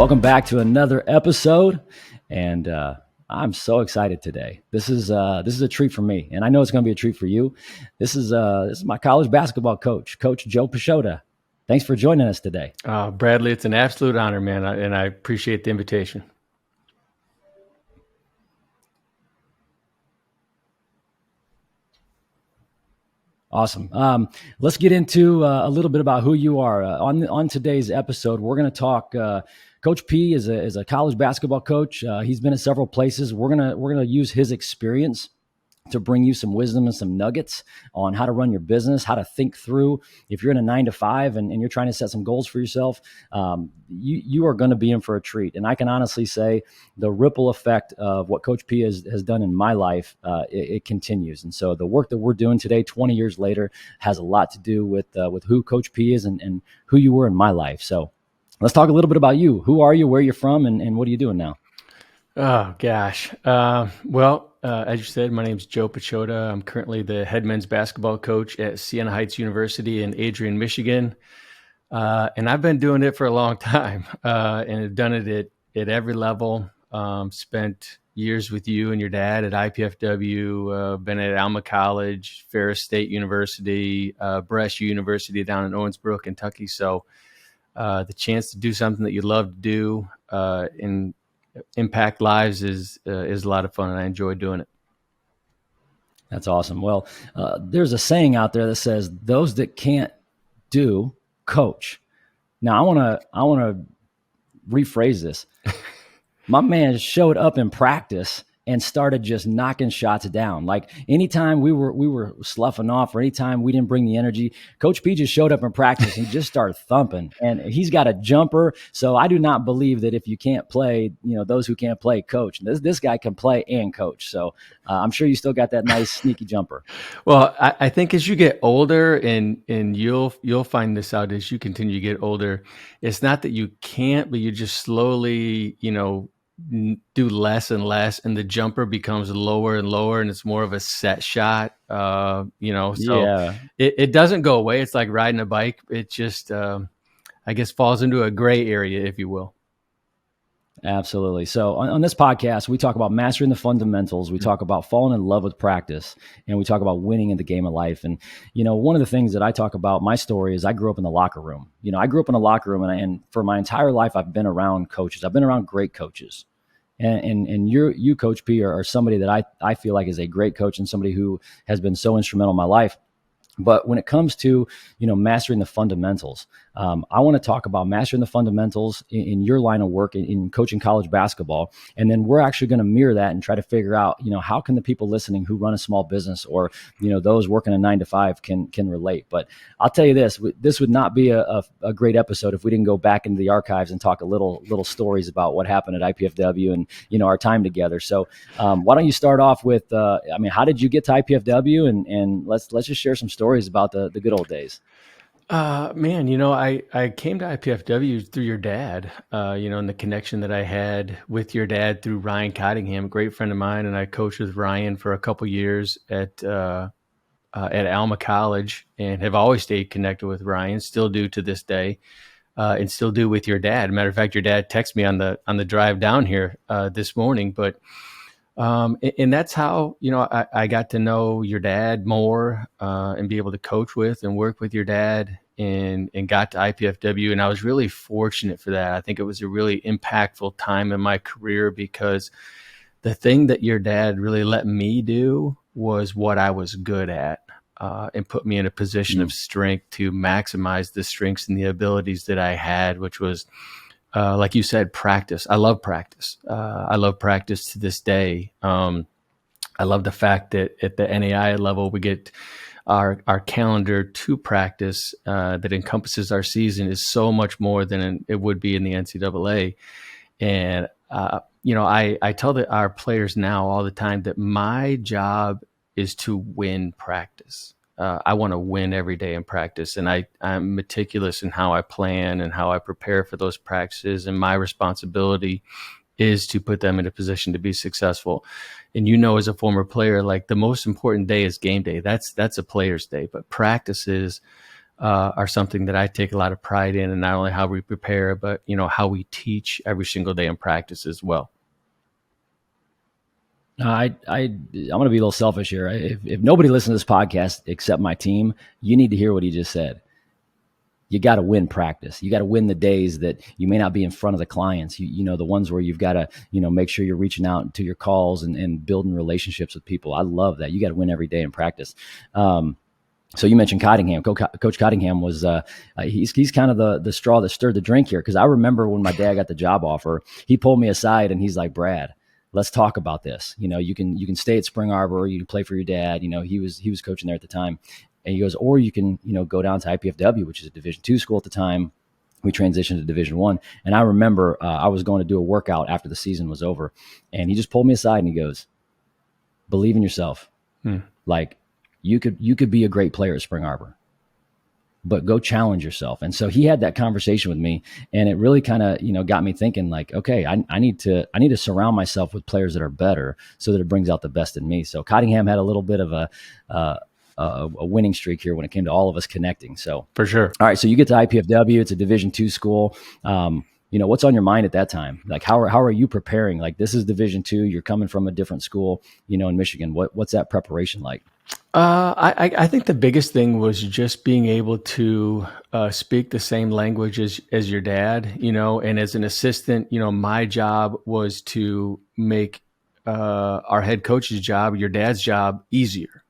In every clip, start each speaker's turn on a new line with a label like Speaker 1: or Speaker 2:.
Speaker 1: Welcome back to another episode, and I'm so excited today. This is a treat for me, and I know it's going to be a treat for you. This is my college basketball coach, Coach Joe Pechoda. Thanks for joining us today.
Speaker 2: Bradley, it's an absolute honor, man, and I appreciate the invitation.
Speaker 1: Awesome. Let's get into a little bit about who you are. On today's episode, we're going to talk. Coach P is a college basketball coach. He's been at several places. We're gonna use his experience to bring you some wisdom and some nuggets on how to run your business, how to think through. If you're in a 9-to-5 and you're trying to set some goals for yourself, you are going to be in for a treat. And I can honestly say the ripple effect of what Coach P has done in my life, it continues. And so the work that we're doing today, 20 years later, has a lot to do with who Coach P is and who you were in my life. So let's talk a little bit about you. Who are you, where you're from, and what are you doing now?
Speaker 2: Oh, gosh. As you said, my name is Joe Pechoda. I'm currently the head men's basketball coach at Siena Heights University in Adrian, Michigan. And I've been doing it for a long time and have done it at every level. Spent years with you and your dad at IPFW, been at Alma College, Ferris State University, Bresh University down in Owensboro, Kentucky. So the chance to do something that you love to do and impact lives is a lot of fun, and I enjoy doing it.
Speaker 1: That's awesome. Well, there's a saying out there that says, "Those that can't do, coach." Now, I wanna rephrase this. My man showed up in practice and started just knocking shots down. Like anytime we were sloughing off, or anytime we didn't bring the energy, Coach P just showed up in practice and just started thumping. And he's got a jumper. So I do not believe that if you can't play, those who can't play coach. This guy can play and coach. So I'm sure you still got that nice sneaky jumper.
Speaker 2: Well, I think as you get older, and you'll find this out as you continue to get older, it's not that you can't, but you just slowly, do less and less, and the jumper becomes lower and lower, and it's more of a set shot. So yeah. It doesn't go away. It's like riding a bike. It just, I guess, falls into a gray area, if you will.
Speaker 1: Absolutely. So on this podcast, we talk about mastering the fundamentals. We talk about falling in love with practice, and we talk about winning in the game of life. And, one of the things that I talk about, my story, is I grew up in the locker room. I grew up in a locker room, and for my entire life, I've been around coaches. I've been around great coaches. And you, Coach P, are somebody that I feel like is a great coach and somebody who has been so instrumental in my life. But when it comes to, mastering the fundamentals, I want to talk about mastering the fundamentals in your line of work in coaching college basketball. And then we're actually going to mirror that and try to figure out, how can the people listening who run a small business, or, those working a 9-to-5 can relate. But I'll tell you this would not be a great episode if we didn't go back into the archives and talk a little stories about what happened at IPFW and, our time together. So why don't you start off with, how did you get to IPFW? And let's just share some stories about the good old days.
Speaker 2: Man, I came to IPFW through your dad, and the connection that I had with your dad through Ryan Cottingham, a great friend of mine. And I coached with Ryan for a couple years at Alma College, and have always stayed connected with Ryan, still do to this day, and still do with your dad. Matter of fact, your dad texted me on the drive down here this morning, but and that's how, I got to know your dad more, and be able to coach with and work with your dad, and got to IPFW. And I was really fortunate for that. I think it was a really impactful time in my career, because the thing that your dad really let me do was what I was good at, and put me in a position of strength to maximize the strengths and the abilities that I had, which was, like you said, practice. I love practice. I love practice to this day. I love the fact that at the NAI level, we get our calendar to practice that encompasses our season is so much more than it would be in the NCAA. And, I tell our players now all the time that my job is to win practice. I want to win every day in practice, and I'm meticulous in how I plan and how I prepare for those practices. And my responsibility is to put them in a position to be successful. And as a former player, like, the most important day is game day. That's a player's day, but practices are something that I take a lot of pride in, and not only how we prepare, but how we teach every single day in practice as well.
Speaker 1: I'm going to be a little selfish here. If nobody listens to this podcast except my team, you need to hear what he just said. You got to win practice. You got to win the days that you may not be in front of the clients. You know, the ones where you've got to, make sure you're reaching out to your calls and building relationships with people. I love that. You got to win every day in practice. So you mentioned Cottingham. Coach Cottingham was he's kind of the straw that stirred the drink here, because I remember when my dad got the job offer, he pulled me aside and he's like, Brad, let's talk about this. You can stay at Spring Arbor. You can play for your dad. He was coaching there at the time. And he goes, or you can, go down to IPFW, which is a Division II school at the time. We transitioned to Division I. And I remember I was going to do a workout after the season was over. And he just pulled me aside and he goes, believe in yourself. Like you could be a great player at Spring Arbor, but go challenge yourself. And so he had that conversation with me, and it really kind of, got me thinking like, okay, I need to surround myself with players that are better so that it brings out the best in me. So Cottingham had a little bit of a winning streak here when it came to all of us connecting. So
Speaker 2: for sure.
Speaker 1: All right. So you get to IPFW, it's a Division II school. What's on your mind at that time? Like, how are you preparing? Like, this is Division II, you're coming from a different school, in Michigan. What's that preparation like?
Speaker 2: I think the biggest thing was just being able to speak the same language as your dad, and as an assistant, my job was to make our head coach's job, your dad's job, easier.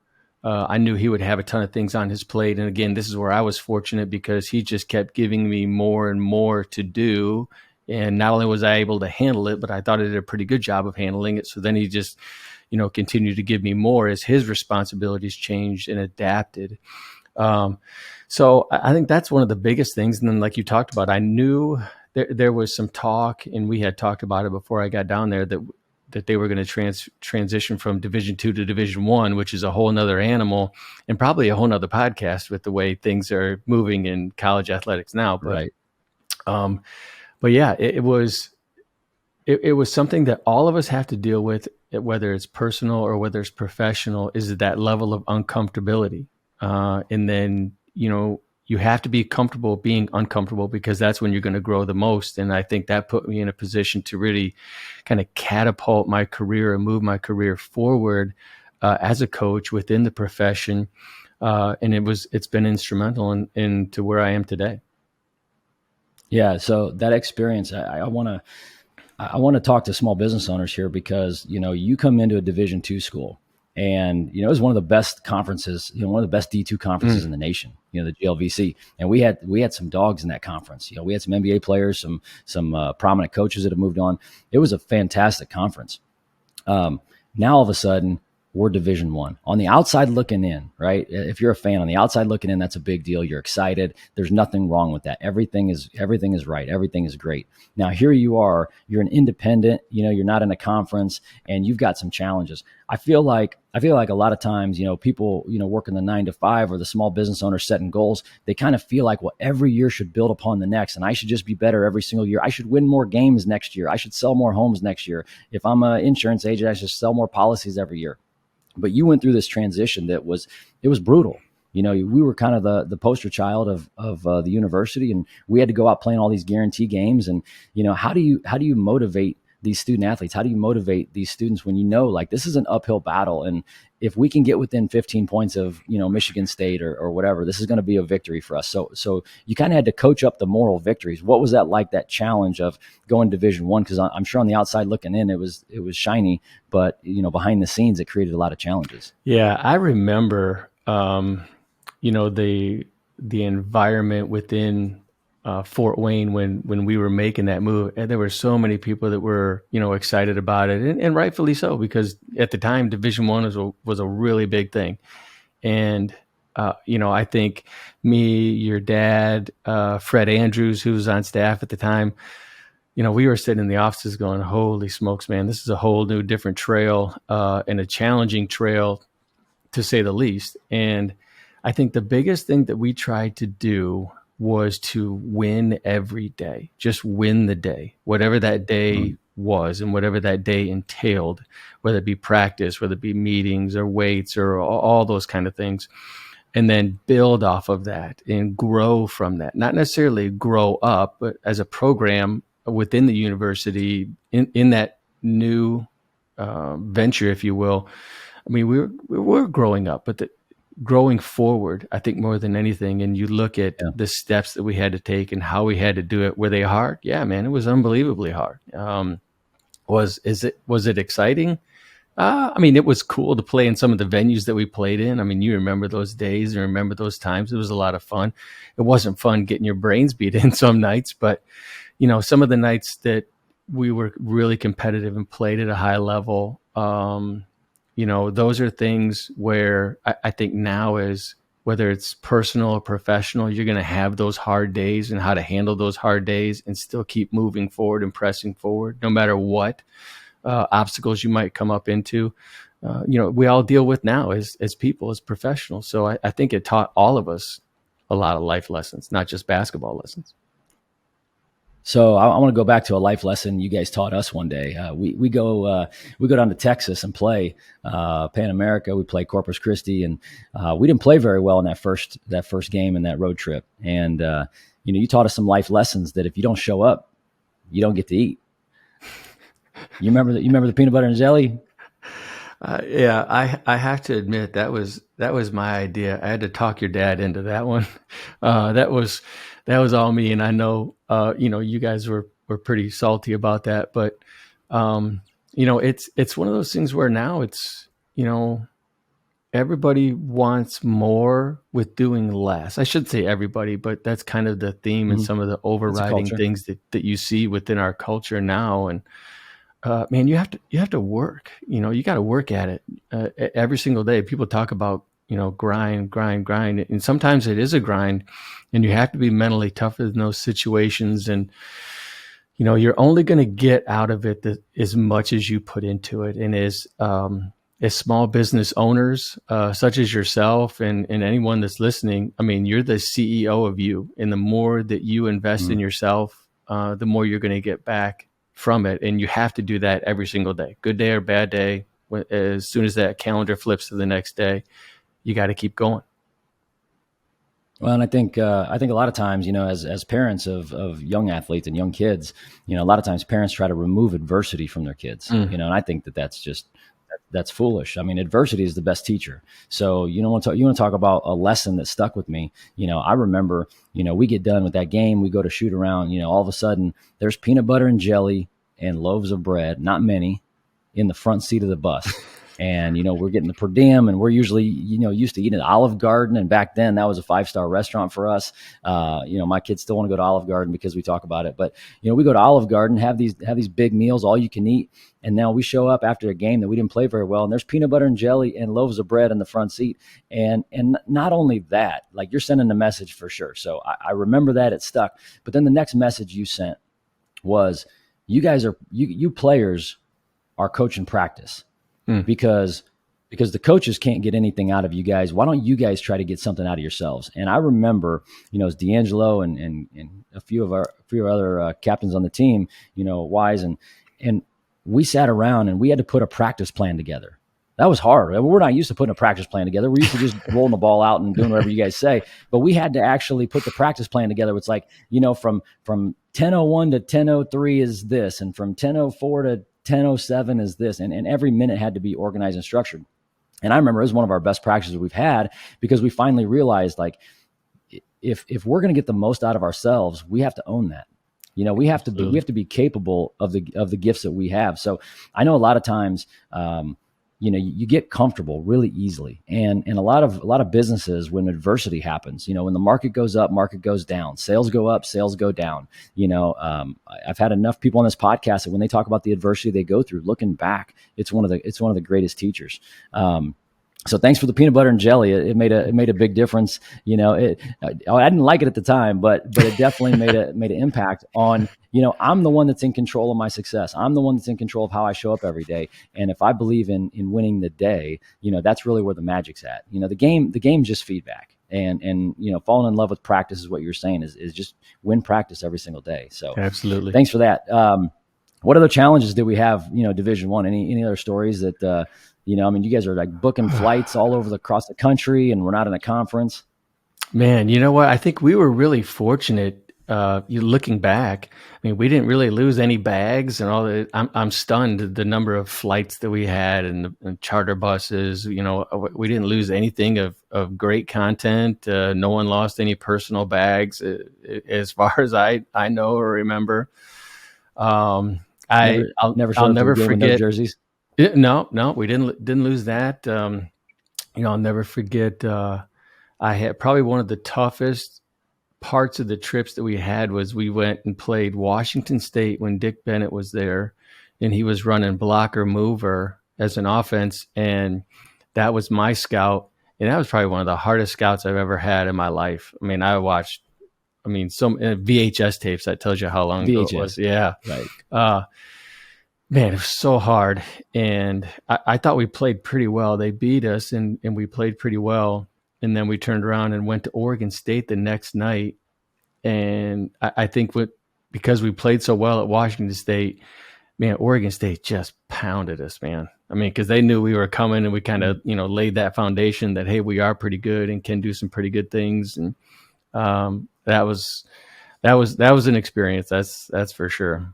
Speaker 2: I knew he would have a ton of things on his plate. And again, this is where I was fortunate, because he just kept giving me more and more to do. And not only was I able to handle it, but I thought I did a pretty good job of handling it. So then he just, continued to give me more as his responsibilities changed and adapted. So I think that's one of the biggest things. And then, like you talked about, I knew there was some talk, and we had talked about it before I got down there, that they were going to transition from Division II to Division I, which is a whole nother animal and probably a whole nother podcast with the way things are moving in college athletics now. But,
Speaker 1: right.
Speaker 2: But yeah, it was something that all of us have to deal with, whether it's personal or whether it's professional, is that level of uncomfortability. And then, you have to be comfortable being uncomfortable, because that's when you're going to grow the most. And I think that put me in a position to really kind of catapult my career and move my career forward as a coach within the profession. And it's been instrumental in to where I am today.
Speaker 1: Yeah. So that experience, I want to talk to small business owners here, because, you come into a Division II school, and, it was one of the best conferences, one of the best D2 conferences in the nation, the GLVC. And we had some dogs in that conference. We had some NBA players, some prominent coaches that have moved on. It was a fantastic conference. Now all of a sudden, we're Division I. On the outside looking in, right? If you're a fan on the outside looking in, that's a big deal. You're excited. There's nothing wrong with that. Everything is right. Everything is great. Now here you are. You're an independent. You're not in a conference, and you've got some challenges. I feel like a lot of times, people, working the 9 to 5, or the small business owners setting goals, they kind of feel like, well, every year should build upon the next, and I should just be better every single year. I should win more games next year. I should sell more homes next year. If I'm an insurance agent, I should sell more policies every year. But you went through this transition it was brutal. We were kind of the poster child of the university, and we had to go out playing all these guarantee games. And, how do you motivate these student athletes? How do you motivate these students when like this is an uphill battle? And if we can get within 15 points of, Michigan State or whatever, this is going to be a victory for us. So you kind of had to coach up the moral victories. What was that like, that challenge of going Division I? Because I'm sure on the outside looking in, it was shiny, but behind the scenes, it created a lot of challenges.
Speaker 2: Yeah, I remember, the environment within Fort Wayne when we were making that move, and there were so many people that were excited about it, and rightfully so, because at the time Division I was a really big thing. And I think me, your dad, Fred Andrews, who was on staff at the time, we were sitting in the offices going, holy smokes, man, this is a whole new different trail, and a challenging trail, to say the least. And I think the biggest thing that we tried to do was to win every day, just win the day, whatever that day was and whatever that day entailed, whether it be practice, whether it be meetings or weights or all those kind of things. and then build off of that and grow from that. Not necessarily grow up, but as a program within the university in that new venture, if you will. I mean, we're growing up, but growing forward, I think more than anything. And you look at the steps that we had to take and how we had to do it. Were they hard? Yeah, man, it was unbelievably hard. Was it exciting? I mean, it was cool to play in some of the venues that we played in. I mean, you remember those days and remember those times. It was a lot of fun. It wasn't fun getting your brains beat in some nights, but some of the nights that we were really competitive and played at a high level, those are things where I think now is, whether it's personal or professional, you're going to have those hard days, and how to handle those hard days and still keep moving forward and pressing forward, no matter what obstacles you might come up into. We all deal with now as people, as professionals. So I think it taught all of us a lot of life lessons, not just basketball lessons.
Speaker 1: So I want to go back to a life lesson you guys taught us one day. We go down to Texas and play Pan America. We play Corpus Christi, and we didn't play very well in that first game in that road trip. And you taught us some life lessons that if you don't show up, you don't get to eat. You remember the peanut butter and jelly?
Speaker 2: Yeah, I have to admit that was my idea. I had to talk your dad into that one. That was all me, and I know you guys were pretty salty about that, but it's one of those things where now it's everybody wants more with doing less. I should say everybody, but that's kind of the theme and some of the overriding things that you see within our culture now. And man, you have to work. You got to work at it every single day. People talk about grind, and sometimes it is a grind, and you have to be mentally tough in those situations. And you're only going to get out of it as much as you put into it. And as small business owners, such as yourself and anyone that's listening, I mean, you're the CEO of you, and the more that you invest in yourself, the more you're going to get back from it. And you have to do that every single day, good day or bad day. As soon as that calendar flips to the next day, you got to keep going.
Speaker 1: Well, and I think a lot of times, as parents of young athletes and young kids, a lot of times parents try to remove adversity from their kids, and I think that's foolish. I mean, adversity is the best teacher. So you want to talk about a lesson that stuck with me. I remember, we get done with that game, we go to shoot around, all of a sudden there's peanut butter and jelly and loaves of bread, not many, in the front seat of the bus. And, we're getting the per diem, and we're usually, used to eating at Olive Garden. And back then that was a 5-star restaurant for us. My kids still want to go to Olive Garden because we talk about it, but, we go to Olive Garden, have these big meals, all you can eat. And now we show up after a game that we didn't play very well, and there's peanut butter and jelly and loaves of bread in the front seat. And not only that, like, you're sending a message for sure. So I remember that, it stuck. But then the next message you sent was, you players are coaching practice. Because the coaches can't get anything out of you guys. Why don't you guys try to get something out of yourselves? And I remember, it's D'Angelo and a few other captains on the team, Wise, and we sat around and we had to put a practice plan together. That was hard. We're not used to putting a practice plan together. We're used to just rolling the ball out and doing whatever you guys say. But we had to actually put the practice plan together. It's like, from 10:01 to 10:03 is this, and from 10:04 to 10:07 is this, and every minute had to be organized and structured. And I remember it was one of our best practices we've had, because we finally realized, like, if we're going to get the most out of ourselves, we have to own that. We have to be capable of the gifts that we have. So I know a lot of times, you get comfortable really easily, and a lot of businesses, when adversity happens, when the market goes up, market goes down, sales go up, sales go down. I've had enough people on this podcast that when they talk about the adversity they go through, looking back, it's one of the greatest teachers. So thanks for the peanut butter and jelly. It made a big difference. I didn't like it at the time, but it definitely made an impact on, I'm the one that's in control of my success. I'm the one that's in control of how I show up every day. And if I believe in winning the day, that's really where the magic's at. The game's just feedback. And falling in love with practice is what you're saying, is just win practice every single day. So
Speaker 2: absolutely.
Speaker 1: Thanks for that. What other challenges did we have, Division One? Any other stories that, I mean, you guys are like booking flights all over across the country and we're not in a conference.
Speaker 2: Man, you know what? I think we were really fortunate. You looking back, I mean, we didn't really lose any bags and all that. I'm stunned at the number of flights that we had and charter buses. We didn't lose anything of great content. No one lost any personal bags, as far as I know or remember. I'll never
Speaker 1: forget
Speaker 2: forget.
Speaker 1: jerseys.
Speaker 2: No, we didn't lose that. I'll never forget. I had probably one of the toughest parts of the trips that we had was we went and played Washington State when Dick Bennett was there, and he was running blocker mover as an offense, and that was my scout, and that was probably one of the hardest scouts I've ever had in my life. I mean, I watched, some VHS tapes. That tells you how long ago it was. Yeah,
Speaker 1: right.
Speaker 2: Man, it was so hard, and I thought we played pretty well. They beat us, and we played pretty well. And then we turned around and went to Oregon State the next night. And I think because we played so well at Washington State, man, Oregon State just pounded us, man. I mean, because they knew we were coming, and we kind of, laid that foundation that, hey, we are pretty good and can do some pretty good things. And that was an experience. That's for sure.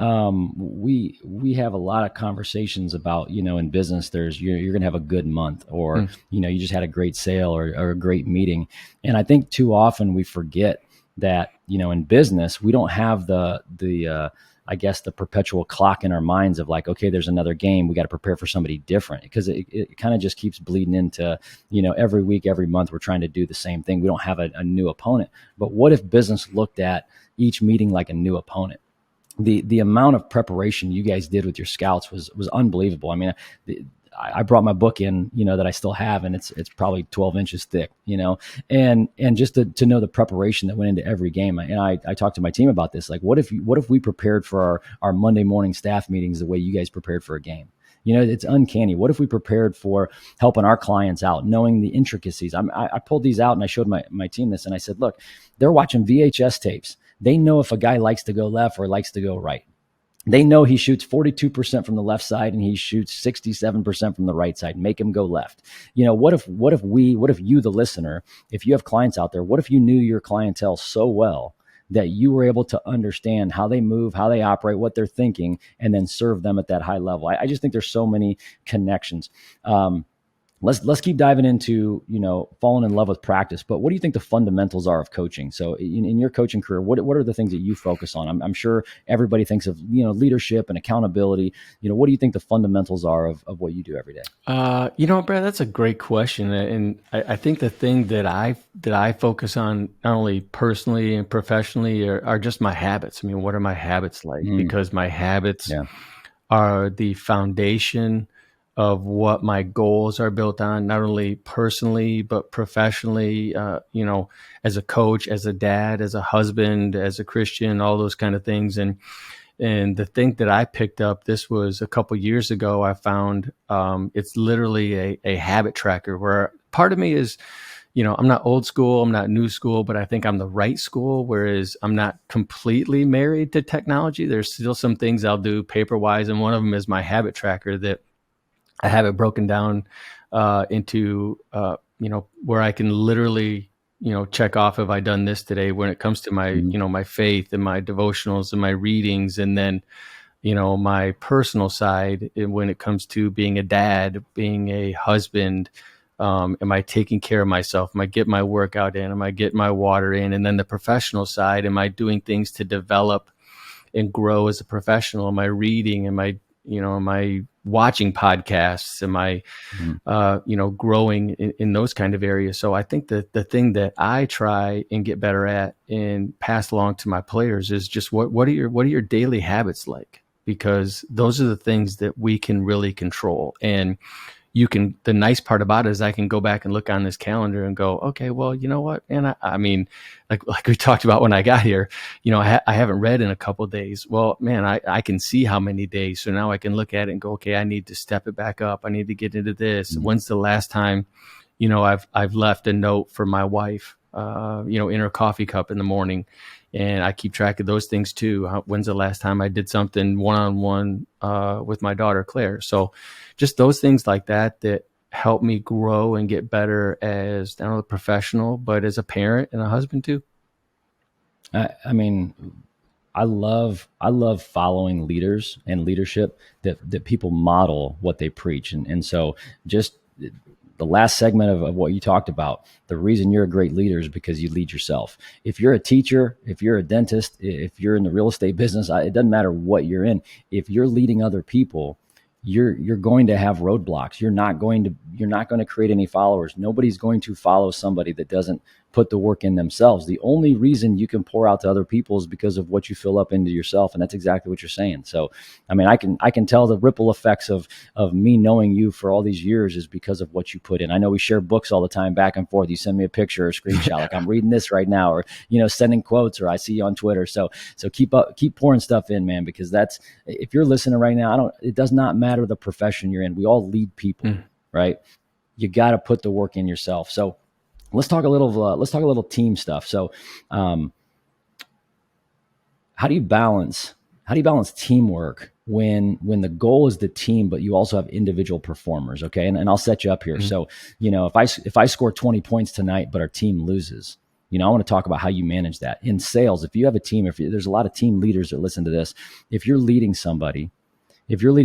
Speaker 1: We have a lot of conversations about, in business, you're going to have a good month, or, you just had a great sale or a great meeting. And I think too often we forget that, in business, we don't have the I guess the perpetual clock in our minds of like, okay, there's another game. We got to prepare for somebody different, because it kind of just keeps bleeding into, every week, every month, we're trying to do the same thing. We don't have a new opponent. But what if business looked at each meeting like a new opponent? The amount of preparation you guys did with your scouts was unbelievable. I mean, I brought my book in, that I still have, and it's probably 12 inches thick, and just to know the preparation that went into every game. And I talked to my team about this. Like, what if we prepared for our Monday morning staff meetings the way you guys prepared for a game? It's uncanny. What if we prepared for helping our clients out, knowing the intricacies? I pulled these out and I showed my team this, and I said, look, they're watching VHS tapes. They know if a guy likes to go left or likes to go right. They know he shoots 42% from the left side and he shoots 67% from the right side. Make him go left. What if you, the listener, if you have clients out there, what if you knew your clientele so well that you were able to understand how they move, how they operate, what they're thinking, and then serve them at that high level? I just think there's so many connections. Let's keep diving into, falling in love with practice. But what do you think the fundamentals are of coaching? So in your coaching career, what are the things that you focus on? I'm sure everybody thinks of, leadership and accountability. What do you think the fundamentals are of what you do every day?
Speaker 2: Brad, that's a great question. And I think the thing that I focus on, not only personally and professionally, are just my habits. I mean, what are my habits like? Because my habits are the foundation of what my goals are built on, not only personally, but professionally, as a coach, as a dad, as a husband, as a Christian, all those kind of things. And the thing that I picked up, this was a couple years ago, I found it's literally a habit tracker, where part of me is, I'm not old school, I'm not new school, but I think I'm the right school, whereas I'm not completely married to technology. There's still some things I'll do paper-wise, and one of them is my habit tracker that I have it broken down into, where I can literally, check off, have I done this today, when it comes to my, my faith and my devotionals and my readings. And then, my personal side, when it comes to being a dad, being a husband, am I taking care of myself? Am I getting my workout in? Am I getting my water in? And then the professional side, am I doing things to develop and grow as a professional? Am I reading? Am I watching podcasts? Am I, growing in those kind of areas? So I think that the thing that I try and get better at and pass along to my players is just what are your daily habits like? Because those are the things that we can really control. And the nice part about it is I can go back and look on this calendar and go, okay, well, you know what? And I mean, like we talked about when I got here, I haven't read in a couple of days. Well, man, I can see how many days. So now I can look at it and go, okay, I need to step it back up. I need to get into this. Mm-hmm. When's the last time, I've left a note for my wife, in her coffee cup in the morning, And I keep track of those things too. When's the last time I did something one-on-one with my daughter, Claire? So just those things like that help me grow and get better as not only a professional, but as a parent and a husband too.
Speaker 1: I mean, I love following leaders and leadership that people model what they preach. And so just the last segment of what you talked about, the reason you're a great leader is because you lead yourself. If you're a teacher, if you're a dentist, if you're in the real estate business, it doesn't matter what you're in. If you're leading other people, you're going to have roadblocks. You're not going to create any followers. Nobody's going to follow somebody that doesn't put the work in themselves. The only reason you can pour out to other people is because of what you fill up into yourself. And that's exactly what you're saying. So, I mean, I can tell the ripple effects of me knowing you for all these years is because of what you put in. I know we share books all the time back and forth. You send me a picture or a screenshot, like I'm reading this right now, or, sending quotes, or I see you on Twitter. So keep pouring stuff in, man, because if you're listening right now, it does not matter the profession you're in. We all lead people, right? You got to put the work in yourself. So, let's talk a little team stuff. So, how do you balance teamwork when the goal is the team, but you also have individual performers? Okay. And I'll set you up here. Mm-hmm. So, if I score 20 points tonight, but our team loses, I want to talk about how you manage that in sales. If you have a team, there's a lot of team leaders that listen to this, if you're leading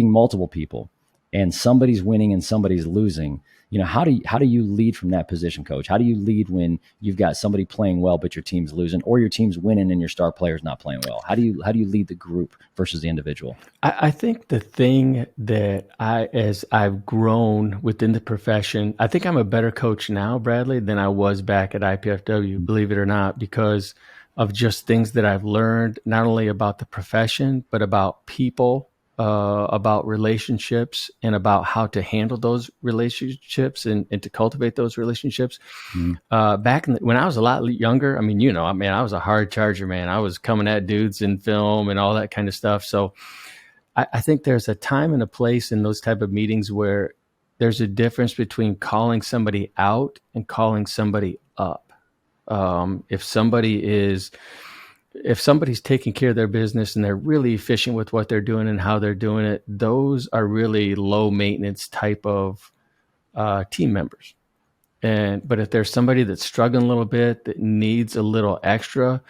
Speaker 1: multiple people and somebody's winning and somebody's losing, how do you lead from that position, coach? How do you lead when you've got somebody playing well, but your team's losing, or your team's winning and your star player's not playing well? How do you lead the group versus the individual?
Speaker 2: I think the thing that as I've grown within the profession, I think I'm a better coach now, Bradley, than I was back at IPFW, believe it or not, because of just things that I've learned, not only about the profession, but about people, about relationships, and about how to handle those relationships and to cultivate those relationships. Back when I was a lot younger, I mean, I was a hard charger, man. I was coming at dudes in film and all that kind of stuff. So I think there's a time and a place in those type of meetings where there's a difference between calling somebody out and calling somebody up. If somebody's taking care of their business and they're really efficient with what they're doing and how they're doing it, those are really low maintenance type of team members. But if there's somebody that's struggling a little bit, that needs a little extra,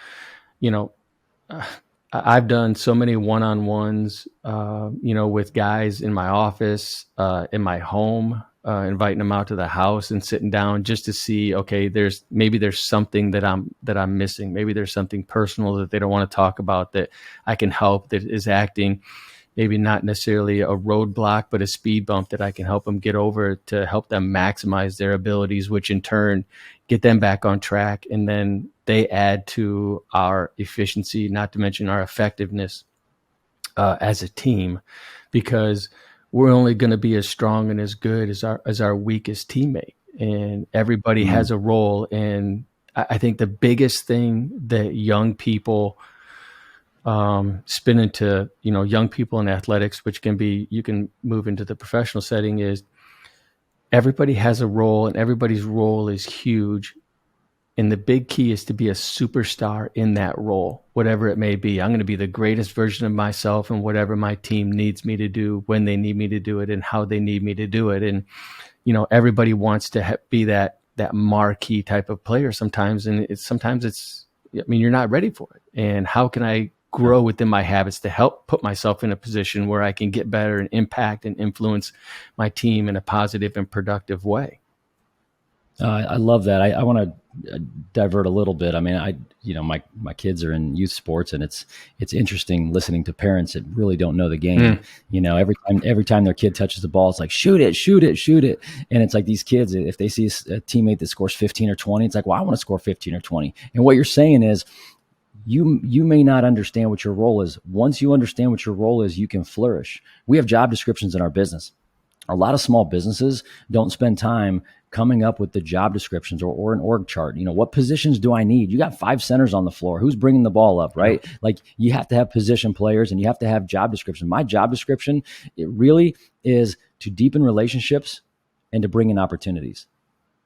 Speaker 2: I've done so many one-on-ones, with guys in my office, in my home, inviting them out to the house and sitting down just to see, okay, there's something that I'm missing. Maybe there's something personal that they don't want to talk about that I can help, that is acting maybe not necessarily a roadblock, but a speed bump that I can help them get over to help them maximize their abilities, which in turn get them back on track. And then they add to our efficiency, not to mention our effectiveness as a team, because we're only going to be as strong and as good as our weakest teammate. And everybody has a role. And I think the biggest thing that young people spin into, young people in athletics, which you can move into the professional setting, is everybody has a role and everybody's role is huge. And the big key is to be a superstar in that role, whatever it may be. I'm going to be the greatest version of myself and whatever my team needs me to do, when they need me to do it, and how they need me to do it. And, everybody wants to be that marquee type of player sometimes. And you're not ready for it. And how can I grow within my habits to help put myself in a position where I can get better and impact and influence my team in a positive and productive way?
Speaker 1: I love that. I want to divert a little bit. I mean, my kids are in youth sports, and it's interesting listening to parents that really don't know the game. Every time their kid touches the ball, it's like, shoot it. And it's like these kids, if they see a teammate that scores 15 or 20, it's like, well, I want to score 15 or 20. And what you're saying is, you may not understand what your role is. Once you understand what your role is, you can flourish. We have job descriptions in our business. A lot of small businesses don't spend time coming up with the job descriptions or an org chart. What positions do I need? You got 5 centers on the floor. Who's bringing the ball up, right? Yeah. Like, you have to have position players and you have to have job description. My job description, it really is to deepen relationships and to bring in opportunities.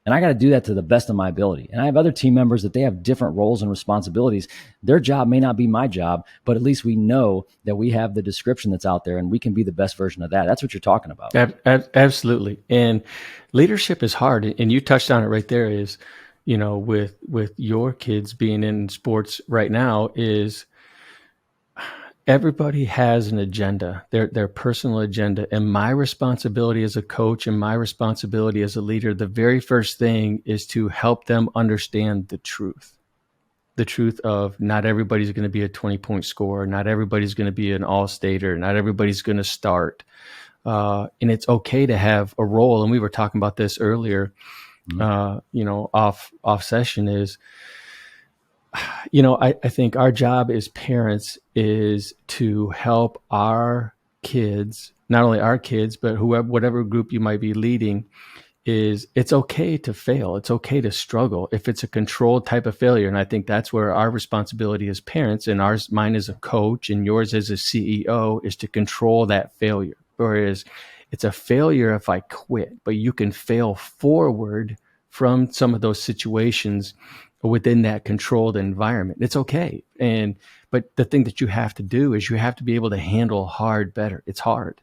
Speaker 1: And I got to do that to the best of my ability. And I have other team members that they have different roles and responsibilities. Their job may not be my job, but at least we know that we have the description that's out there and we can be the best version of that. That's what you're talking about.
Speaker 2: Absolutely. And leadership is hard. And you touched on it right there is, with your kids being in sports right now is everybody has an agenda, their personal agenda. And my responsibility as a coach and my responsibility as a leader, the very first thing is to help them understand the truth of not everybody's going to be a 20-point scorer. Not everybody's going to be an all-stater. Not everybody's going to start. And it's okay to have a role. And we were talking about this earlier, off session is, I think our job as parents is to help our kids, not only our kids, but whatever group you might be leading, is it's okay to fail. It's okay to struggle if it's a controlled type of failure. And I think that's where our responsibility as parents and mine as a coach and yours as a CEO is to control that failure. Whereas it's a failure if I quit, but you can fail forward from some of those situations within that controlled environment. It's okay. But the thing that you have to do is you have to be able to handle hard better. It's hard.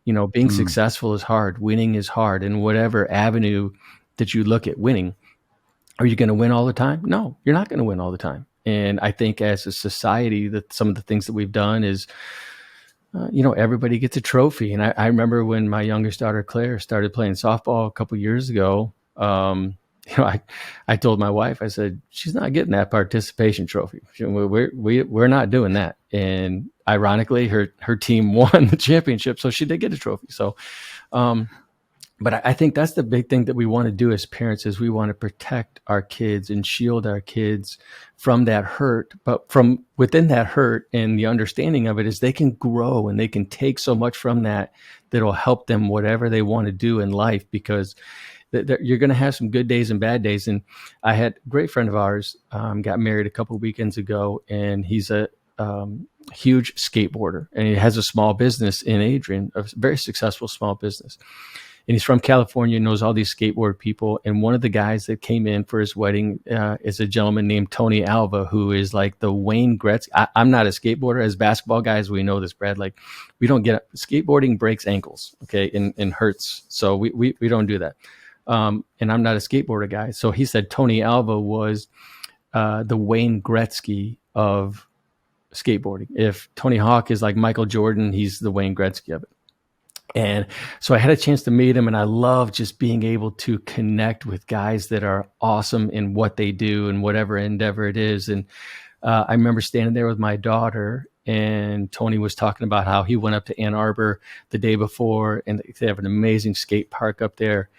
Speaker 2: Being successful is hard. Winning is hard. And whatever avenue that you look at winning, are you going to win all the time? No, you're not going to win all the time. And I think as a society that some of the things that we've done is, everybody gets a trophy. And I remember when my youngest daughter, Claire, started playing softball a couple years ago, I told my wife, I said, she's not getting that participation trophy. We're not doing that. And ironically, her team won the championship, so she did get a trophy. So, but I think that's the big thing that we want to do as parents is we want to protect our kids and shield our kids from that hurt. But from within that hurt and the understanding of it is they can grow and they can take so much from that'll help them whatever they want to do in life, because you're going to have some good days and bad days. And I had a great friend of ours, got married a couple of weekends ago, and he's a huge skateboarder, and he has a small business in Adrian, a very successful small business. And he's from California, knows all these skateboard people. And one of the guys that came in for his wedding is a gentleman named Tony Alva, who is like the Wayne Gretzky. I'm not a skateboarder. As basketball guys, we know this, Brad. Like, we don't get skateboarding breaks ankles, okay, and hurts. So we don't do that. And I'm not a skateboarder guy. So he said Tony Alva was the Wayne Gretzky of skateboarding. If Tony Hawk is like Michael Jordan, he's the Wayne Gretzky of it. And so I had a chance to meet him, and I love just being able to connect with guys that are awesome in what they do and whatever endeavor it is. And I remember standing there with my daughter, and Tony was talking about how he went up to Ann Arbor the day before, and they have an amazing skate park up there,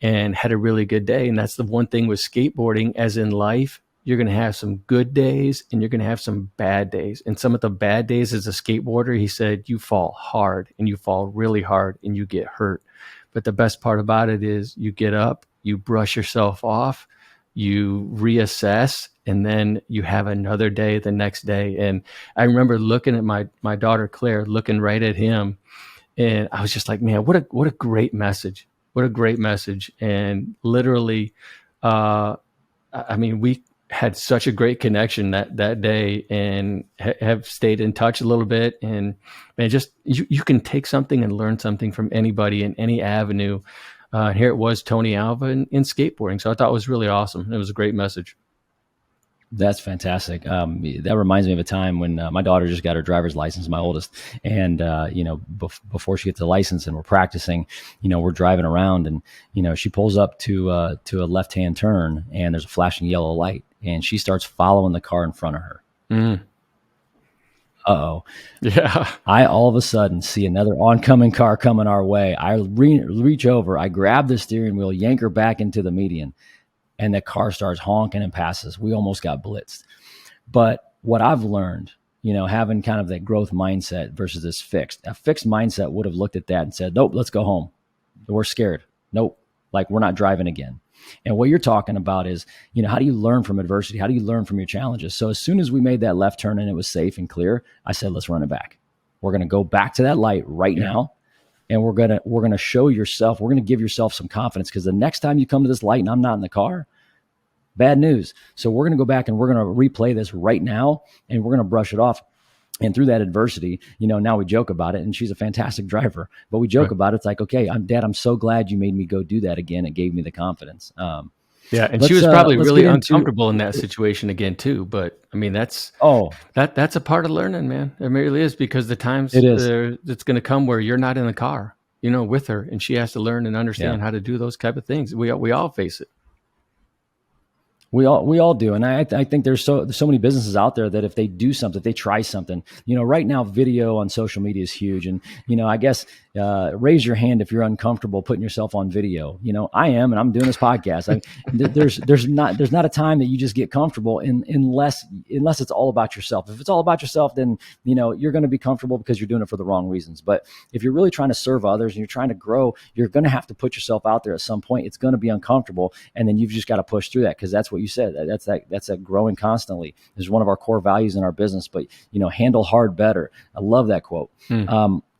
Speaker 2: and had a really good day. And that's the one thing with skateboarding, as in life, you're going to have some good days and you're going to have some bad days. And some of the bad days as a skateboarder, he said, you fall hard and you fall really hard and you get hurt. But the best part about it is you get up, you brush yourself off, you reassess, and then you have another day the next day. And I remember looking at my daughter, Claire, looking right at him. And I was just like, man, what a great message. What a great message. And literally, we had such a great connection that day, and have stayed in touch a little bit. And just you can take something and learn something from anybody in any avenue. Here it was, Tony Alva in skateboarding. So I thought it was really awesome. It was a great message.
Speaker 1: That's fantastic. That reminds me of a time when my daughter just got her driver's license, my oldest, and before she gets the license and we're practicing, we're driving around, and she pulls up to a left-hand turn, and there's a flashing yellow light, and she starts following the car in front of her. Uh-oh.
Speaker 2: Yeah.
Speaker 1: I all of a sudden see another oncoming car coming our way. I reach over, I grab the steering wheel, yank her back into the median, and the car starts honking and passes. We almost got blitzed. But what I've learned, having kind of that growth mindset versus this a fixed mindset would have looked at that and said, nope, let's go home. We're scared. Nope. Like, we're not driving again. And what you're talking about is, how do you learn from adversity? How do you learn from your challenges? So as soon as we made that left turn and it was safe and clear, I said, let's run it back. We're going to go back to that light right now. and we're gonna show yourself, we're gonna give yourself some confidence, because the next time you come to this light and I'm not in the car, bad news. So we're gonna go back and we're gonna replay this right now, and we're gonna brush it off. And through that adversity, now we joke about it, and she's a fantastic driver, but we joke
Speaker 2: Right.
Speaker 1: about it. It's like, okay, Dad, I'm so glad you made me go do that again. It gave me the confidence.
Speaker 2: Yeah, and she was probably
Speaker 1: Let's
Speaker 2: really
Speaker 1: get into,
Speaker 2: uncomfortable in that situation again too. But I mean, that's
Speaker 1: oh,
Speaker 2: that's a part of learning, man. It really is, because the times
Speaker 1: it is.
Speaker 2: it's going to come where you're not in the car, with her, and she has to learn and
Speaker 1: Yeah.
Speaker 2: understand how to do those type of things. We all face it.
Speaker 1: We all do, and I think there's so many businesses out there that if they do something, if they try something, right now video on social media is huge, and I guess raise your hand if you're uncomfortable putting yourself on video. I am, and I'm doing this podcast. There's not a time that you just get comfortable unless it's all about yourself. If it's all about yourself, then you're going to be comfortable because you're doing it for the wrong reasons. But if you're really trying to serve others and you're trying to grow, you're going to have to put yourself out there at some point. It's going to be uncomfortable, and then you've just got to push through that, because that's what you said. That's that growing constantly is one of our core values in our business. But handle hard better. I love that quote.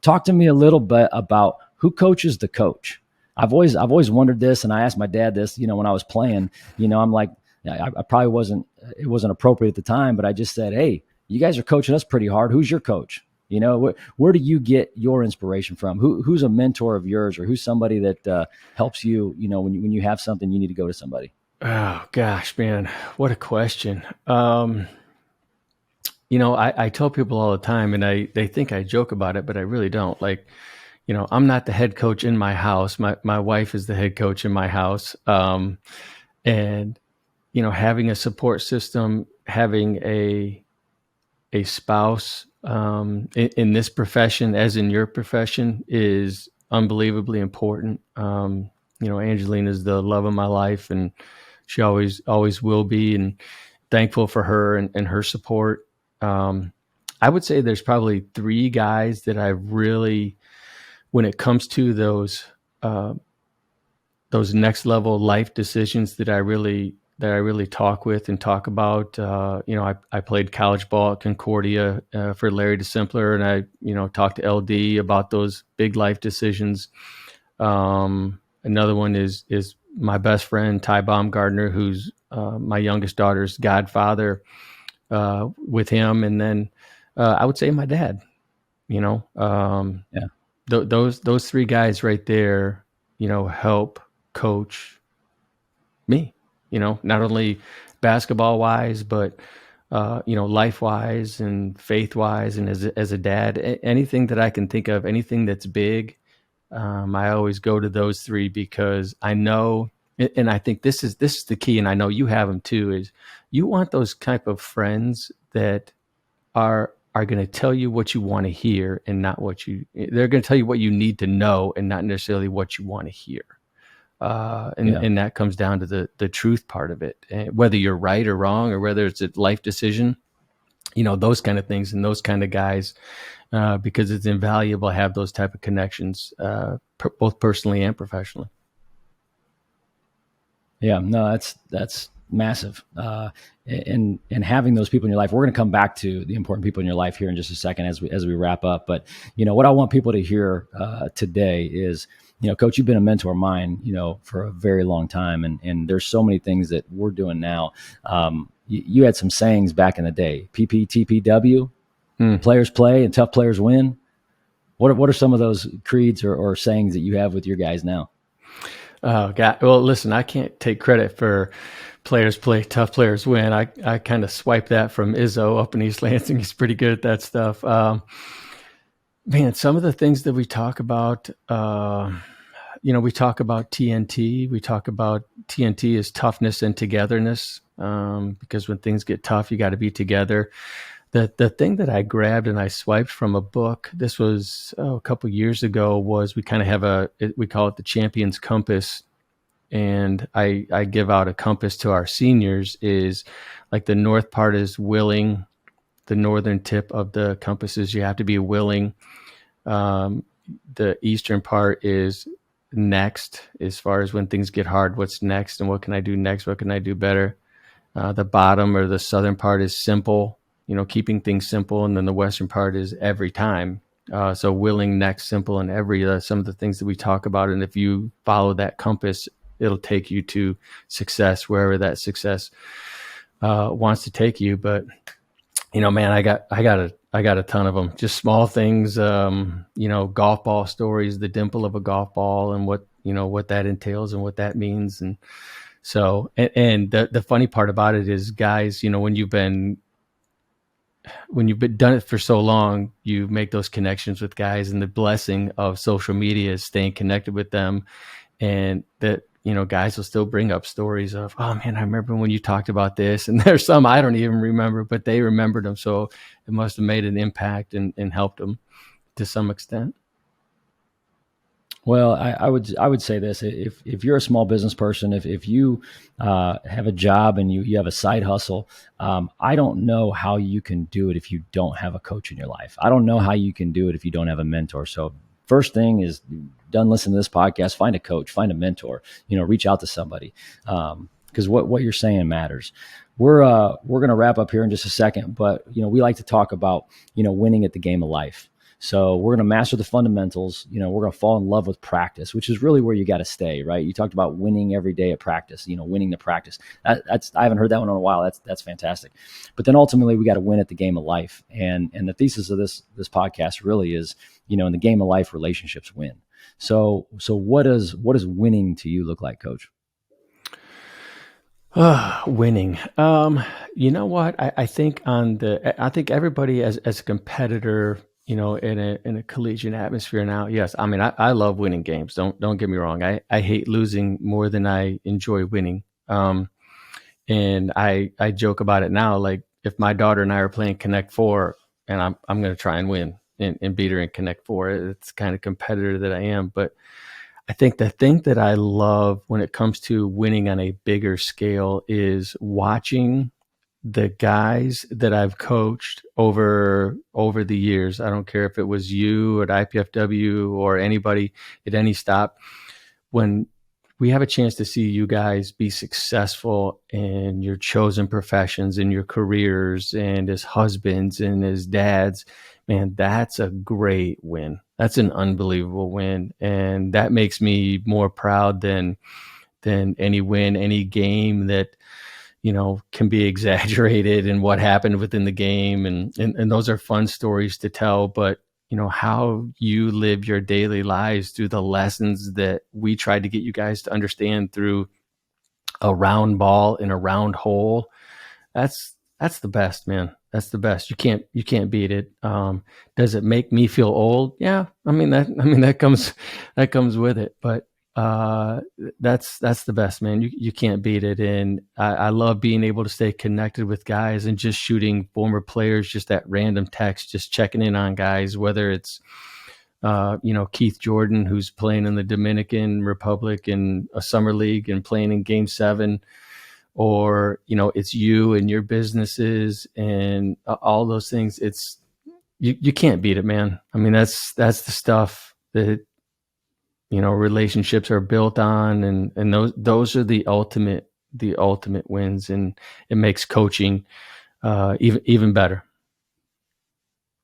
Speaker 1: Talk to me a little bit about who coaches the coach. I've always wondered this, and I asked my dad this. When I was playing, I'm like, I probably wasn't. It wasn't appropriate at the time, but I just said, "Hey, you guys are coaching us pretty hard. Who's your coach? Where do you get your inspiration from? Who's a mentor of yours, or who's somebody that helps you? When you have something, you need to go to somebody."
Speaker 2: Oh gosh, man, what a question. I tell people all the time, and they think I joke about it, but I really don't. Like, I'm not the head coach in my house. My wife is the head coach in my house. And having a support system, having a spouse in this profession, as in your profession, is unbelievably important. Angelina is the love of my life, and she always will be, and thankful for her and her support. I would say there's probably three guys that I really, when it comes to those next level life decisions, that I really talk with and talk about. I played college ball at Concordia for Larry DeSimpler, and I talked to LD about those big life decisions. Another one is my best friend Ty Baumgardner, who's my youngest daughter's godfather. With him, and then I would say my dad. Those three guys right there, help coach me. Not only basketball wise, but life wise and faith wise, and as a dad, anything that I can think of, anything that's big, I always go to those three, because I know, and I think this is the key, and I know you have them too, is you want those type of friends that are going to tell you what you want to hear, and not they're going to tell you what you need to know, and not necessarily what you want to hear. And that comes down to the truth part of it, and whether you're right or wrong, or whether it's a life decision, those kind of things, and those kind of guys, because it's invaluable to have those type of connections, both personally and professionally.
Speaker 1: Yeah, no, that's massive. And having those people in your life, we're going to come back to the important people in your life here in just a second as we wrap up. But what I want people to hear today is, Coach, you've been a mentor of mine, for a very long time, and there's so many things that we're doing now. You had some sayings back in the day: PPTPW, players play and tough players win. What are some of those creeds or sayings that you have with your guys now?
Speaker 2: Oh God! Well, listen, I can't take credit for players play, tough players win. I kind of swipe that from Izzo up in East Lansing. He's pretty good at that stuff. Man, some of the things that we talk about, we talk about TNT. We talk about TNT as toughness and togetherness, because when things get tough, you got to be together. The thing that I grabbed and I swiped from a book, this was a couple years ago, was we kind of have we call it the Champion's Compass. And I give out a compass to our seniors, is like the north part is willing. The northern tip of the compass is you have to be willing. The eastern part is next, as far as when things get hard, what's next and what can I do next? What can I do better? The bottom or the southern part is simple, keeping things simple. And then the western part is every time. So willing, next, simple, and every, some of the things that we talk about. And if you follow that compass, it'll take you to success, wherever that success wants to take you. But man, I got a ton of them. Just small things, golf ball stories, the dimple of a golf ball, and what that entails and what that means. And so, and the funny part about it is, guys, when you've been done it for so long, you make those connections with guys, and the blessing of social media is staying connected with them. And that, guys will still bring up stories of, oh man, I remember when you talked about this. And there's some I don't even remember, but they remembered them. So it must have made an impact and helped them to some extent.
Speaker 1: Well, I would say this: if you're a small business person, if you have a job and you have a side hustle, I don't know how you can do it if you don't have a coach in your life. I don't know how you can do it if you don't have a mentor. So first thing is, done listening to this podcast, find a coach, find a mentor. Reach out to somebody, because what you're saying matters. We're going to wrap up here in just a second, but we like to talk about winning at the game of life. So we're going to master the fundamentals. We're going to fall in love with practice, which is really where you got to stay, right? You talked about winning every day at practice, winning the practice. That's I haven't heard that one in a while. That's fantastic. But then ultimately we got to win at the game of life. And the thesis of this podcast really is, in the game of life, relationships win. So what does winning to you look like, Coach?
Speaker 2: Winning. You know what? I think I think everybody as a competitor, in a collegiate atmosphere now. Yes. I mean, I love winning games. Don't get me wrong. I hate losing more than I enjoy winning. And I joke about it now. Like, if my daughter and I are playing Connect Four, and I'm going to try and win and beat her in Connect Four. It's the kind of competitor that I am. But I think the thing that I love when it comes to winning on a bigger scale is watching the guys that I've coached over the years. I don't care if it was you at IPFW or anybody at any stop. When we have a chance to see you guys be successful in your chosen professions, in your careers, and as husbands and as dads, man, that's a great win. That's an unbelievable win. And that makes me more proud than any win, any game that, can be exaggerated and what happened within the game. And those are fun stories to tell, but how you live your daily lives through the lessons that we tried to get you guys to understand through a round ball in a round hole. That's the best, man. That's the best. You can't beat it. Does it make me feel old? Yeah. That comes with it, but that's the best, man. You can't beat it. And I love being able to stay connected with guys and just shooting former players, just that random text, just checking in on guys, whether it's, Keith Jordan, who's playing in the Dominican Republic in a summer league and playing in Game 7, or, it's you and your businesses and all those things. It's, you can't beat it, man. That's the stuff that, relationships are built on, and those are the ultimate wins, and it makes coaching even better.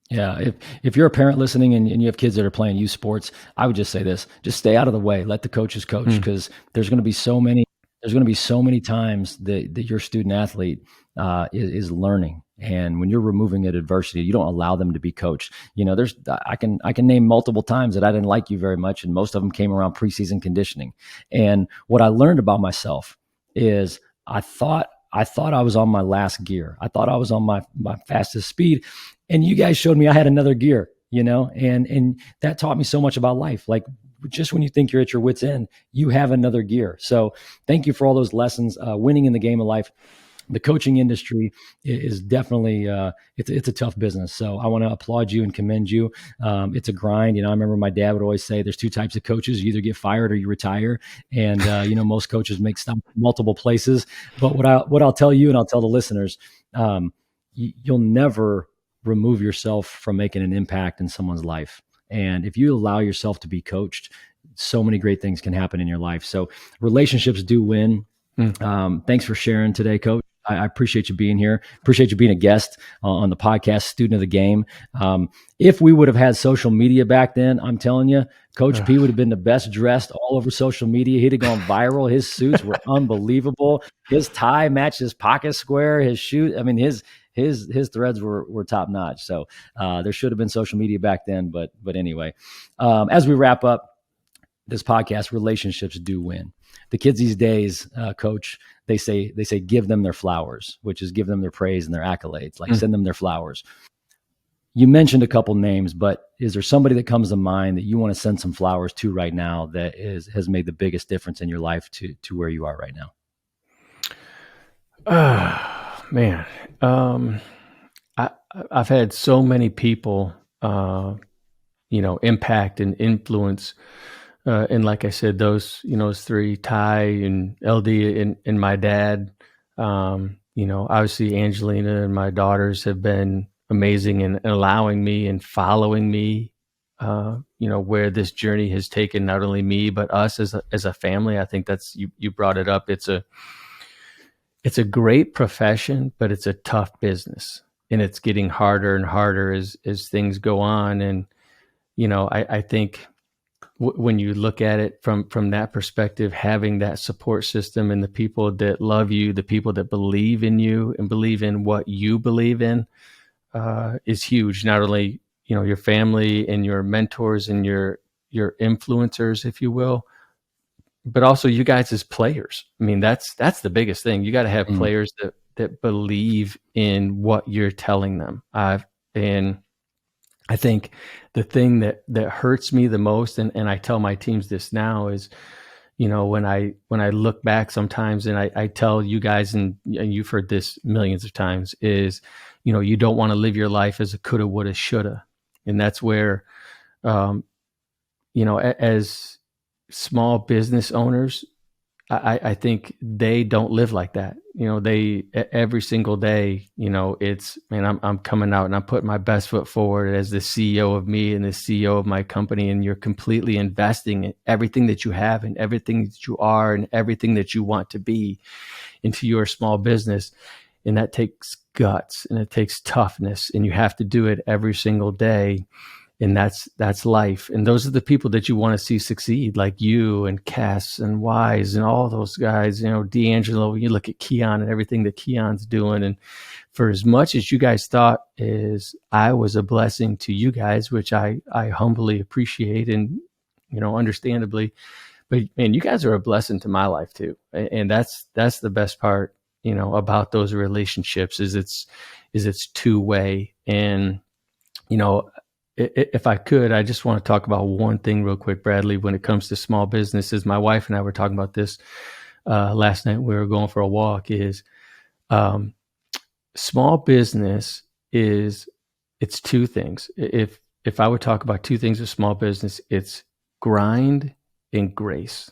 Speaker 1: Yeah, if you're a parent listening and you have kids that are playing youth sports, I would just say this: just stay out of the way. Let the coaches coach, because there's going to be so many times that your student athlete is learning. And when you're removing that adversity, you don't allow them to be coached. I can name multiple times that I didn't like you very much, and most of them came around preseason conditioning. And what I learned about myself is I thought I was on my last gear. I thought I was on my fastest speed, and you guys showed me I had another gear. And that taught me so much about life. Like, just when you think you're at your wit's end, you have another gear. So thank you for all those lessons. Winning in the game of life. The coaching industry is definitely it's a tough business. So I want to applaud you and commend you. It's a grind. I remember my dad would always say there's two types of coaches: you either get fired or you retire. And most coaches make stops multiple places. But what I'll tell you, and I'll tell the listeners, you'll never remove yourself from making an impact in someone's life. And if you allow yourself to be coached, so many great things can happen in your life. So relationships do win. Thanks for sharing today, Coach. I appreciate you being here. Appreciate you being a guest on the podcast, Student of the Game. If we would have had social media back then, I'm telling you, Coach P would have been the best dressed all over social media. He'd have gone viral. His suits were unbelievable. His tie matched his pocket square. His shoe, I mean, his threads were top notch. So there should have been social media back then. But anyway, as we wrap up this podcast, relationships do win. The kids these days, Coach, they say give them their flowers, which is give them their praise and their accolades. Like send them their flowers. You mentioned a couple names, but is there somebody that comes to mind that you want to send some flowers to right now that has made the biggest difference in your life to where you are right now?
Speaker 2: Man, I've had so many people, impact and influence. And like I said, those three, Ty and LD and my dad, obviously Angelina and my daughters have been amazing in allowing me and following me, where this journey has taken not only me, but us as a family. I think that's, you brought it up. It's a great profession, but it's a tough business, and it's getting harder and harder as things go on. And, I think when you look at it from that perspective, having that support system and the people that love you, the people that believe in you and believe in what you believe in, is huge. Not only, your family and your mentors and your influencers, if you will, but also you guys as players. I mean, that's the biggest thing. You got to have players that believe in what you're telling them. And I think the thing that hurts me the most, and I tell my teams this now, is, when I look back sometimes, and I tell you guys, and you've heard this millions of times, is, you don't want to live your life as a coulda, woulda, shoulda. And that's where, as small business owners, I think they don't live like that. They every single day, it's, man, I'm coming out and I'm putting my best foot forward as the CEO of me and the CEO of my company. And you're completely investing in everything that you have and everything that you are and everything that you want to be into your small business. And that takes guts and it takes toughness, and you have to do it every single day. And that's life. And those are the people that you want to see succeed, like you and Cass and Wise and all those guys, D'Angelo. You look at Keon and everything that Keon's doing. And for as much as you guys thought is I was a blessing to you guys, which I humbly appreciate and, understandably, but man, you guys are a blessing to my life too. And that's the best part, about those relationships is it's two-way. And, if I could, I just want to talk about one thing real quick, Bradley, when it comes to small businesses. My wife and I were talking about this last night. We were going for a walk. Is small business it's two things. If I would talk about two things of small business, it's grind and grace.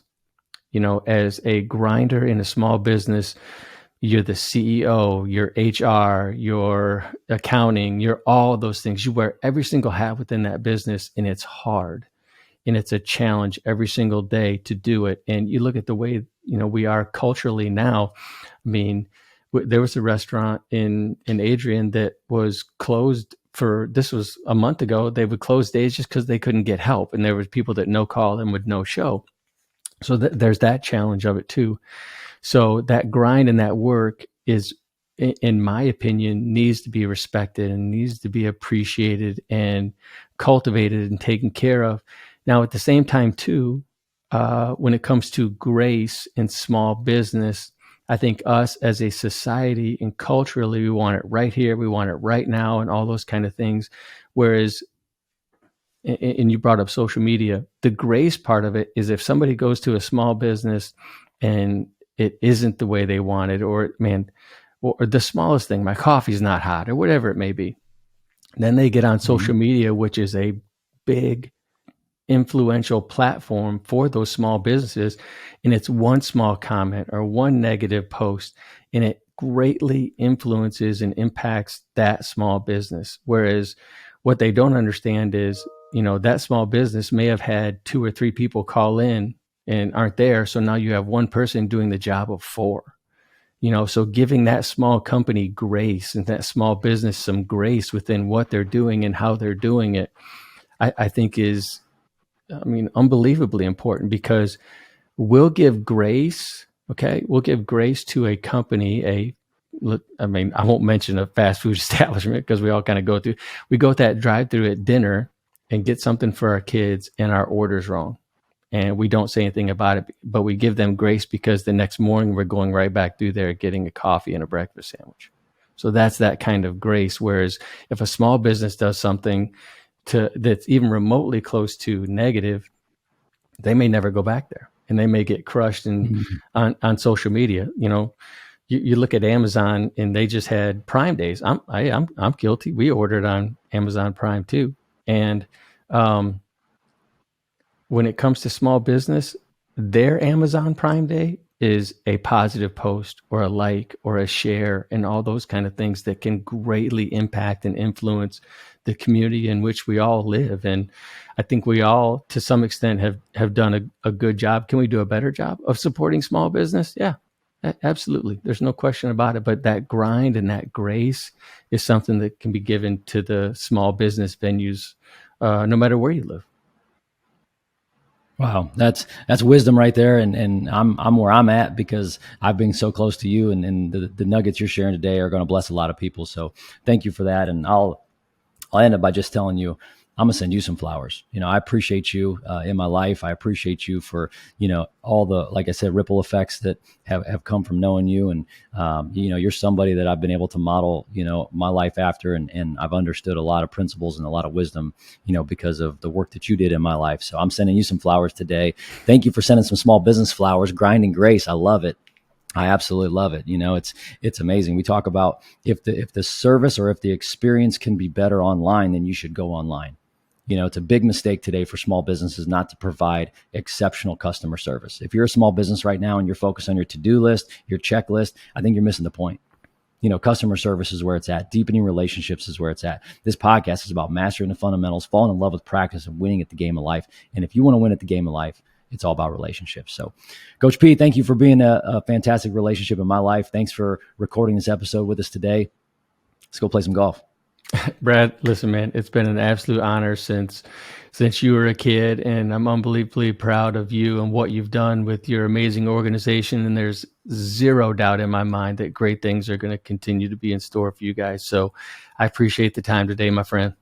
Speaker 2: As a grinder in a small business, you're the CEO, your HR, your accounting, you're all those things. You wear every single hat within that business, and it's hard. And it's a challenge every single day to do it. And you look at the way, we are culturally now. I mean, there was a restaurant in Adrian that was closed this was a month ago. They would close days just because they couldn't get help. And there was people that no call and would no show. So there's that challenge of it too. So that grind and that work is, in my opinion, needs to be respected and needs to be appreciated and cultivated and taken care of. Now, at the same time, too, when it comes to grace in small business, I think us as a society and culturally, we want it right here, we want it right now, and all those kind of things. Whereas, and you brought up social media, the grace part of it is if somebody goes to a small business and it isn't the way they wanted, or the smallest thing, my coffee's not hot, or whatever it may be. Then they get on social media, which is a big influential platform for those small businesses. And it's one small comment or one negative post, and it greatly influences and impacts that small business. Whereas what they don't understand is, that small business may have had 2 or 3 people call in and aren't there. So now you have one person doing the job of 4. So giving that small company grace and that small business some grace within what they're doing and how they're doing it, I think is, unbelievably important, because we'll give grace. Okay. We'll give grace to a company, I won't mention a fast food establishment, because we all kind of we go to that drive through at dinner and get something for our kids and our order's wrong. And we don't say anything about it, but we give them grace because the next morning we're going right back through there getting a coffee and a breakfast sandwich. So that's that kind of grace. Whereas if a small business does something that's even remotely close to negative, they may never go back there, and they may get crushed on social media. You look at Amazon, and they just had Prime days. I'm guilty. We ordered on Amazon Prime too, and when it comes to small business, their Amazon Prime Day is a positive post or a like or a share, and all those kind of things that can greatly impact and influence the community in which we all live. And I think we all, to some extent, have done a good job. Can we do a better job of supporting small business? Yeah, absolutely. There's no question about it. But that grind and that grace is something that can be given to the small business venues, no matter where you live.
Speaker 1: Wow, that's wisdom right there, and I'm where I'm at because I've been so close to you, and the nuggets you're sharing today are going to bless a lot of people. So thank you for that, and I'll end up by just telling you, I'm gonna send you some flowers. I appreciate you in my life. I appreciate you for all the, like I said, ripple effects that have come from knowing you, and you're somebody that I've been able to model my life after, and I've understood a lot of principles and a lot of wisdom because of the work that you did in my life. So I'm sending you some flowers today. Thank you for sending some small business flowers. Grinding grace, I love it. I absolutely love it. It's amazing. We talk about if the service or if the experience can be better online, then you should go online. It's a big mistake today for small businesses not to provide exceptional customer service. If you're a small business right now and you're focused on your to-do list, your checklist, I think you're missing the point. Customer service is where it's at. Deepening relationships is where it's at. This podcast is about mastering the fundamentals, falling in love with practice, and winning at the game of life. And if you want to win at the game of life, it's all about relationships. So Coach P, thank you for being a fantastic relationship in my life. Thanks for recording this episode with us today. Let's go play some golf.
Speaker 2: Brad, listen, man, it's been an absolute honor since you were a kid, and I'm unbelievably proud of you and what you've done with your amazing organization. And there's zero doubt in my mind that great things are going to continue to be in store for you guys. So I appreciate the time today, my friend.